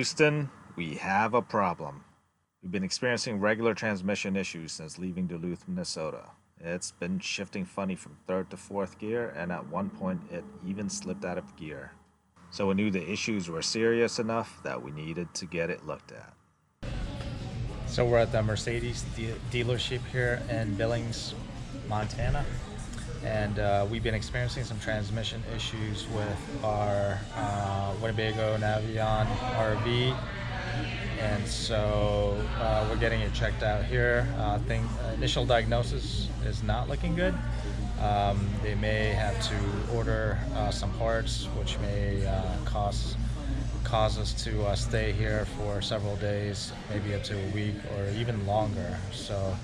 Houston, we have a problem. We've been experiencing regular transmission issues since leaving Duluth, Minnesota. It's been shifting funny from third to fourth gear, and at one point it even slipped out of gear. So we knew the issues were serious enough that we needed to get it looked at. So we're at the Mercedes dealership here in Billings, Montana, and we've been experiencing some transmission issues with our Winnebago Navion RV, and so we're getting it checked out here. Initial diagnosis is not looking good. They may have to order some parts, which may cause us to stay here for several days, maybe up to a week or even longer. So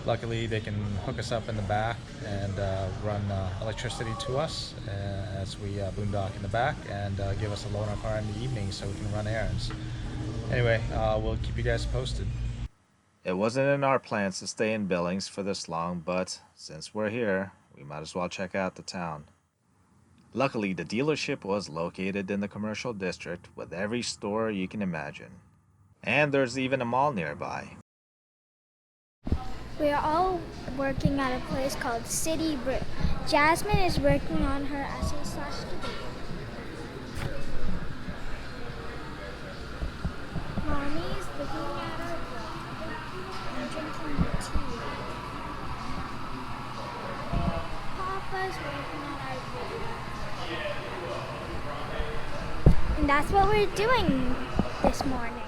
luckily they can hook us up in the back and run electricity to us as we boondock in the back, and give us a loaner car in the evening so we can run errands. Anyway, we'll keep you guys posted. It wasn't in our plans to stay in Billings for this long, but since we're here, we might as well check out the town. Luckily, the dealership was located in the commercial district with every store you can imagine. And there's even a mall nearby. We are all working at a place called City Brew. Jasmin is working on her essay/debate. Mommy's looking at our book and drinking tea. Papa's working on our video. And that's what we're doing this morning.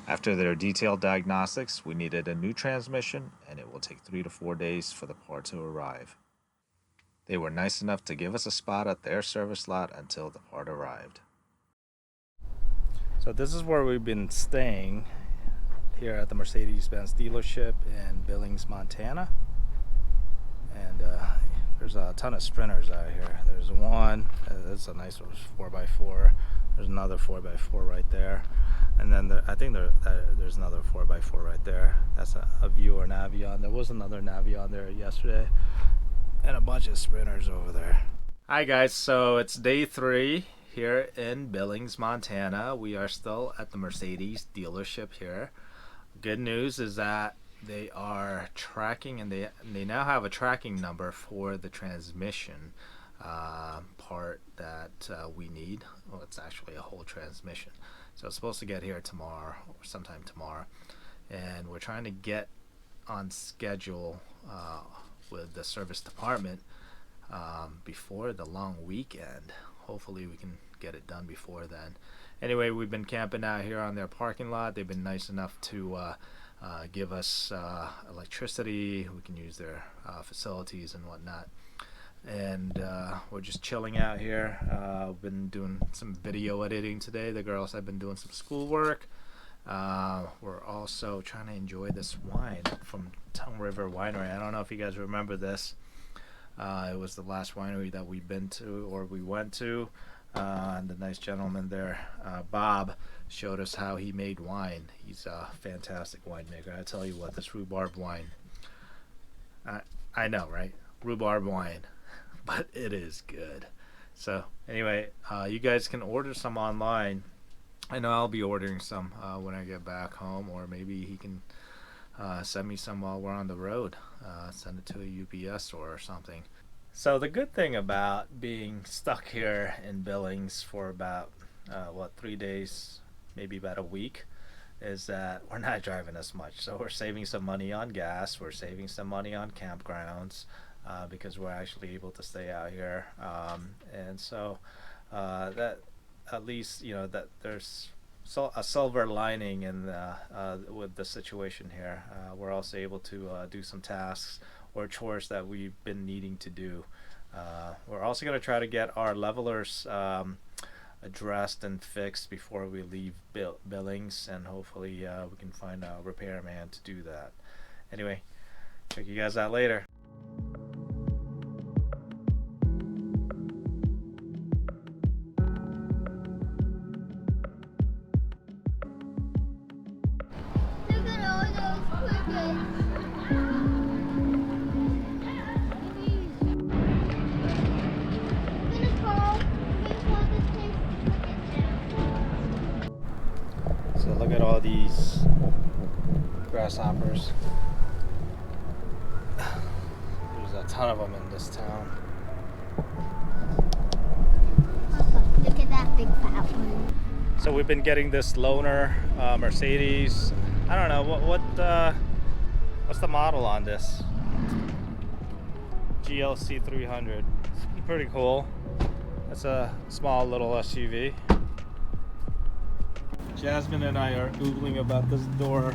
After their detailed diagnostics, we needed a new transmission, and it will take 3 to 4 days for the part to arrive. They were nice enough to give us a spot at their service lot until the part arrived. So this is where we've been staying here at the Mercedes-Benz dealership in Billings, Montana. And there's a ton of Sprinters out here. There's one, that's a nice one, 4x4. There's another 4x4 right there. And then I think there's another 4x4 right there. That's a Viewer Navion. There was another Navion there yesterday. And a bunch of Sprinters over there. Hi guys, so it's day 3 here in Billings, Montana. We are still at the Mercedes dealership here. Good news is that they are tracking, and they now have a tracking number for the transmission part that we need. Well, it's actually a whole transmission. So it's supposed to get here tomorrow or sometime tomorrow, and we're trying to get on schedule with the service department before the long weekend. Hopefully we can get it done before then. Anyway, we've been camping out here on their parking lot. They've been nice enough to give us electricity. We can use their facilities and whatnot. And we're just chilling out here. We've been doing some video editing today. The girls have been doing some schoolwork. We're also trying to enjoy this wine from Tongue River Winery. I don't know if you guys remember this. It was the last winery that we went to. And the nice gentleman there, Bob, showed us how he made wine. He's a fantastic winemaker. I tell you what, this rhubarb wine, I know, right? Rhubarb wine. But it is good. So anyway, you guys can order some online. I know I'll be ordering some when I get back home, or maybe he can send me some while we're on the road. Send it to a UPS store or something. So the good thing about being stuck here in Billings for about 3 days, maybe about a week, is that we're not driving as much. So we're saving some money on gas. We're saving some money on campgrounds. Because we're actually able to stay out here, and so that at least, you know, that there's a silver lining in with the situation here. We're also able to do some tasks or chores that we've been needing to do. We're also going to try to get our levelers addressed and fixed before we leave Billings, and hopefully we can find a repairman to do that. Anyway, check you guys out later. So look at all these grasshoppers. There's a ton of them in this town. Look at that big fat one. So we've been getting this loaner Mercedes. I don't know what's the model on this. GLC 300. It's pretty cool. That's a small little SUV. Jasmine and I are googling about this door.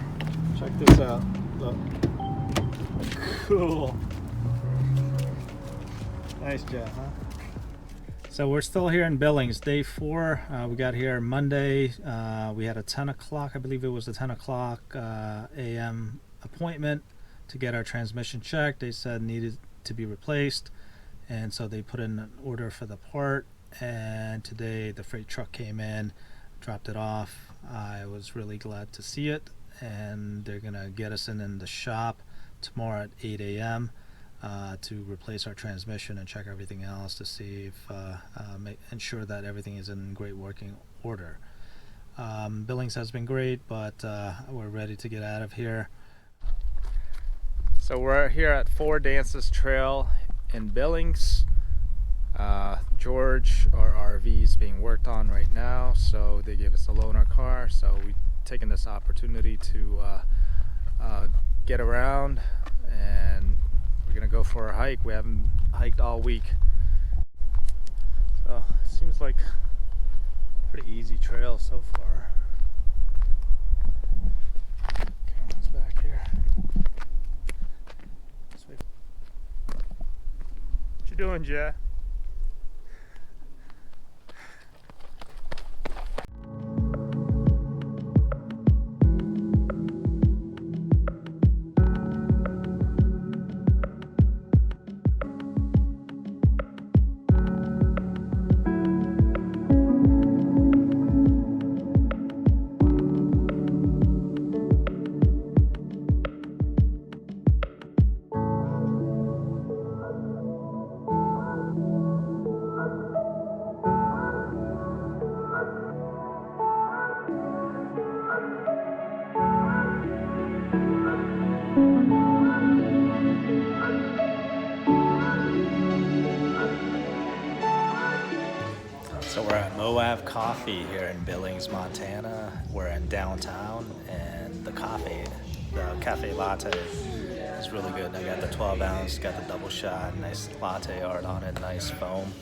Check this out. Look. Cool. Nice job, huh? So we're still here in Billings, day 4. We got here Monday. We had a 10 o'clock, I believe it was a 10 o'clock a.m. appointment to get our transmission checked. They said needed to be replaced, and so they put in an order for the part, and today the freight truck came in, dropped it off. I was really glad to see it, and they're gonna get us in the shop tomorrow at 8 a.m. To replace our transmission and check everything else to see if ensure that everything is in great working order. Billings has been great, but we're ready to get out of here. So we're here at Four Dances Trail in Billings. George, our RV, is being worked on right now, so they gave us a loaner car. So we've taken this opportunity to get around, and we're gonna go for a hike. We haven't hiked all week, so it seems like a pretty easy trail so far. Caroline's back here. What you doing, Jay? So we're at Moab Coffee here in Billings, Montana. We're in downtown, and the cafe latte is really good. I got the 12 ounce, got the double shot, nice latte art on it, nice foam.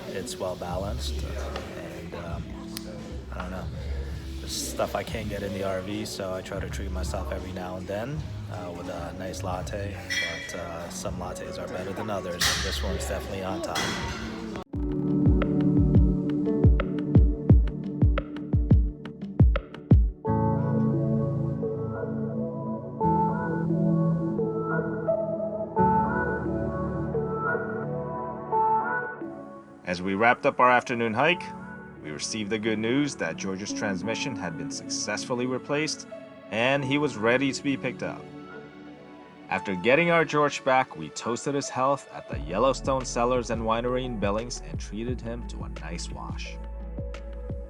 It's well balanced, and I don't know. There's stuff I can't get in the RV, so I try to treat myself every now and then with a nice latte. But some lattes are better than others, and this one's definitely on top. As we wrapped up our afternoon hike, we received the good news that George's transmission had been successfully replaced and he was ready to be picked up. After getting our George back, we toasted his health at the Yellowstone Cellars and Winery in Billings and treated him to a nice wash.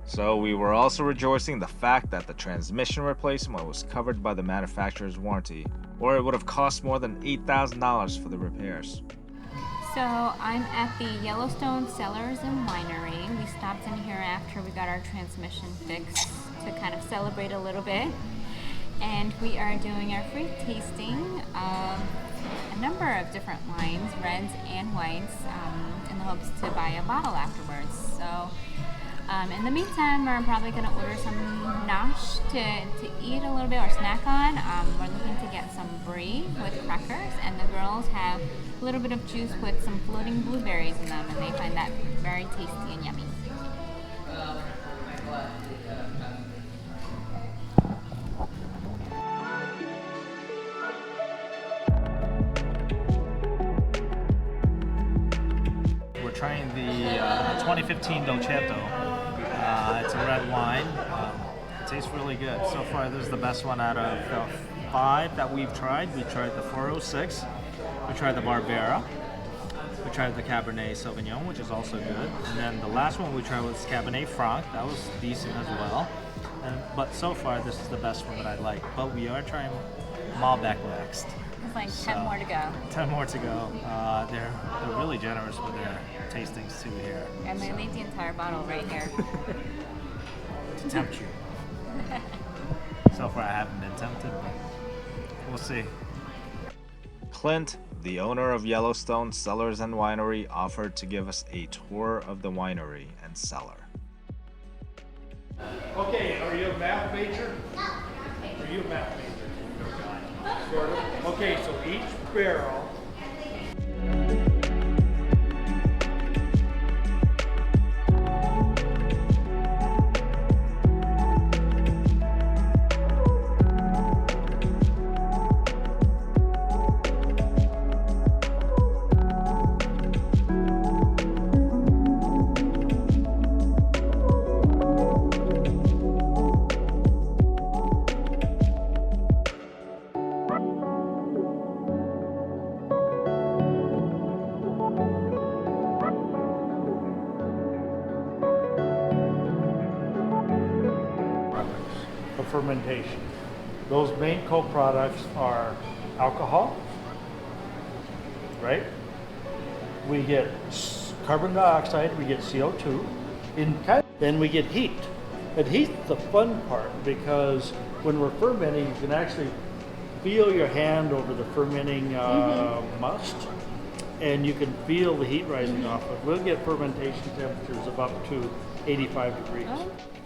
So we were also rejoicing the fact that the transmission replacement was covered by the manufacturer's warranty, or it would have cost more than $8,000 for the repairs. So I'm at the Yellowstone Cellars and Winery. We stopped in here after we got our transmission fixed to kind of celebrate a little bit. And we are doing our free tasting of a number of different wines, reds and whites, in the hopes to buy a bottle afterwards. So in the meantime, we're probably going to order some nosh to eat a little bit or snack on. We're looking to get some brie with crackers, and the girls have a little bit of juice with some floating blueberries in them, and they find that very tasty and yummy. We're trying the 2015 Dolcetto. It's a red wine. It tastes really good. So far, this is the best one out of the 5 that we've tried. We tried the 406. We tried the Barbera. We tried the Cabernet Sauvignon, which is also good. And then the last one we tried was Cabernet Franc. That was decent as well. But so far, this is the best one that I like. But we are trying Malbec next. It's like 10 more to go. 10 more to go. They're really generous with their tastings too here. And they leave the entire bottle right here. To tempt you. So far, I haven't been tempted, but we'll see. Clint, the owner of Yellowstone Cellars and Winery, offered to give us a tour of the winery and cellar. Okay, are you a math major? No. Are you a math major? Sort of. Okay, so each barrel. Fermentation. Those main co-products are alcohol, right? We get carbon dioxide, we get CO2, then we get heat. And heat's the fun part because when we're fermenting, you can actually feel your hand over the fermenting must, and you can feel the heat rising off it. We'll get fermentation temperatures of up to 85 degrees.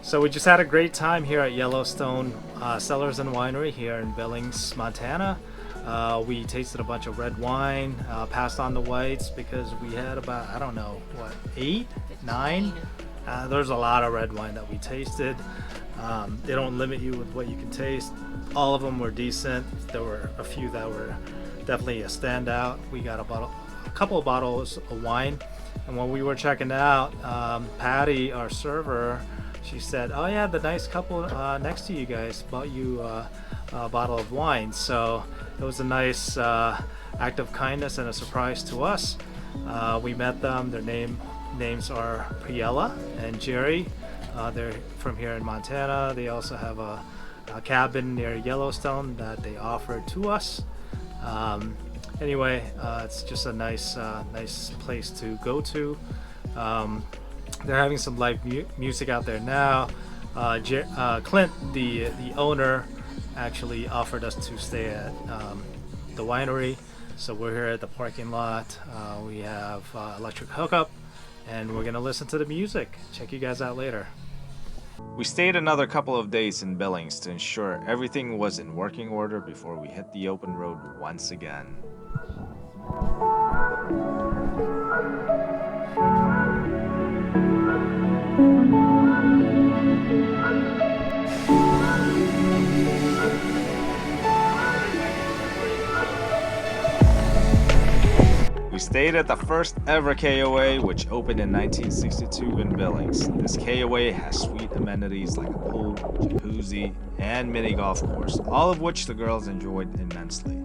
So we just had a great time here at Yellowstone Cellars and Winery here in Billings, Montana. We tasted a bunch of red wine, passed on the whites because we had about, I don't know, what, 8, 9? There's a lot of red wine that we tasted. They don't limit you with what you can taste. All of them were decent. There were a few that were definitely a standout. We got a couple of bottles of wine, and when we were checking out, Patty, our server, she said, "Oh yeah, the nice couple next to you guys bought you a bottle of wine." So it was a nice act of kindness and a surprise to us. We met them. Their names are Priella and Jerry. They're from here in Montana. They also have a cabin near Yellowstone that they offered to us. Anyway, it's just a nice place to go to. They're having some live music out there now. Clint, the owner, actually offered us to stay at the winery. So we're here at the parking lot. We have electric hookup, and we're gonna listen to the music. Check you guys out later. We stayed another couple of days in Billings to ensure everything was in working order before we hit the open road once again. We stayed at the first ever KOA, which opened in 1962 in Billings. This KOA has sweet amenities like a pool, jacuzzi, and mini golf course, all of which the girls enjoyed immensely.